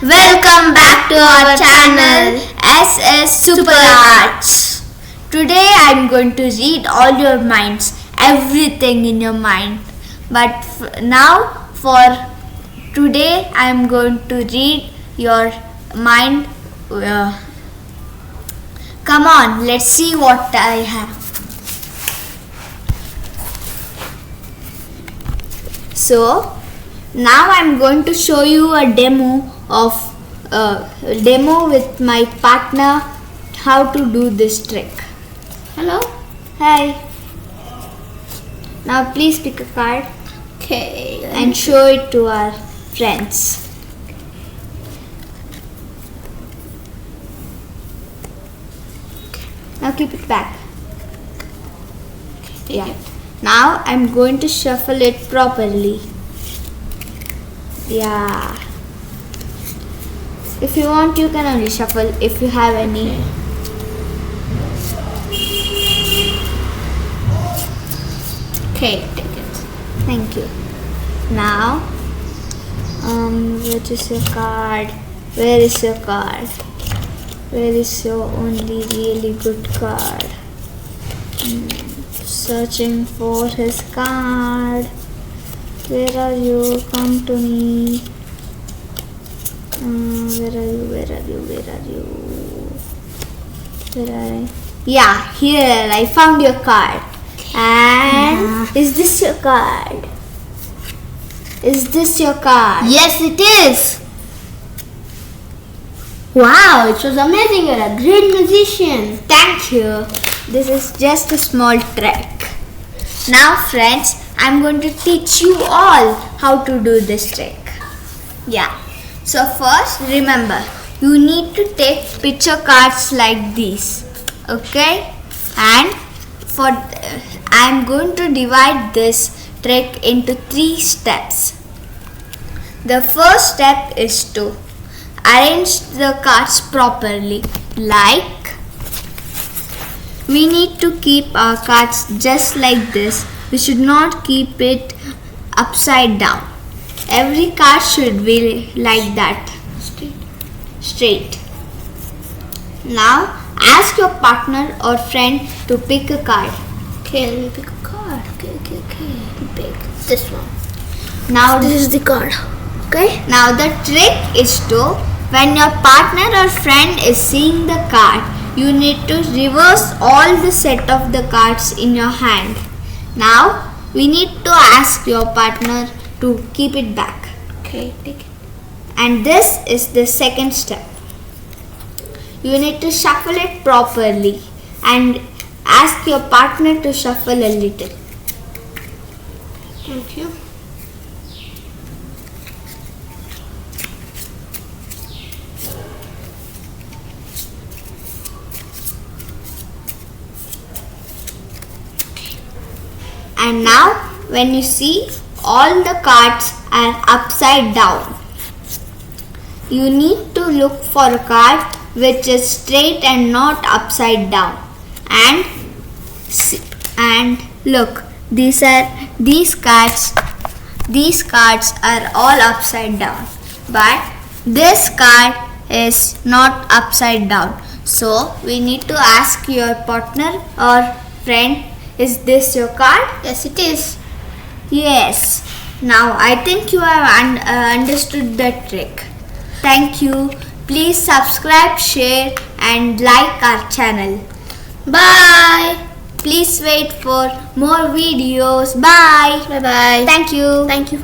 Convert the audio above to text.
Welcome back to our channel SS Super Arts. Today I am going to read all your minds, everything in your mind. But now for today I am going to read your mind. Come on, let's see what I have. So now I am going to show you a demo with my partner how to do this trick. Hello. Hi. Now please pick a card. Okay. And show it to our friends. Now keep it back. Yeah. Now I'm going to shuffle it properly. Yeah. If you want, you can only shuffle if you have any. Okay, take it. Thank you. Now, what is your card? Where is your card? Where is your only really good card? Searching for his card. Where are you? Come to me. Where are you? Yeah, here I found your card. And is this your card? Is this your card? Yes, it is. Wow, it was amazing. You're a great musician. Thank you. This is just a small trick. Now friends, I'm going to teach you all how to do this trick. Yeah. So first, remember, you need to take picture cards like these. Okay? And I'm going to divide this trick into 3 steps. The first step is to arrange the cards properly. Like, we need to keep our cards just like this. We should not keep it upside down. Every card should be like that. Straight. Now, ask your partner or friend to pick a card. Okay, let me pick a card. Okay. Pick this one. Now, This is the card. Okay. Now the trick is to, when your partner or friend is seeing the card, you need to reverse all the set of the cards in your hand. Now, we need to ask your partner to keep it back. Okay, take it. And this is the second step. You need to shuffle it properly and ask your partner to shuffle a little. Thank you. And now when you see all the cards are upside down, you need to look for a card which is straight and not upside down. And look, these cards are all upside down, but this card is not upside down. So we need to ask your partner or friend, is this your card? Yes, it is. Yes. Now I think you have understood the trick. Thank you. Please subscribe, share and like our channel. Bye. Please wait for more videos. Bye. Bye. Thank you. Thank you.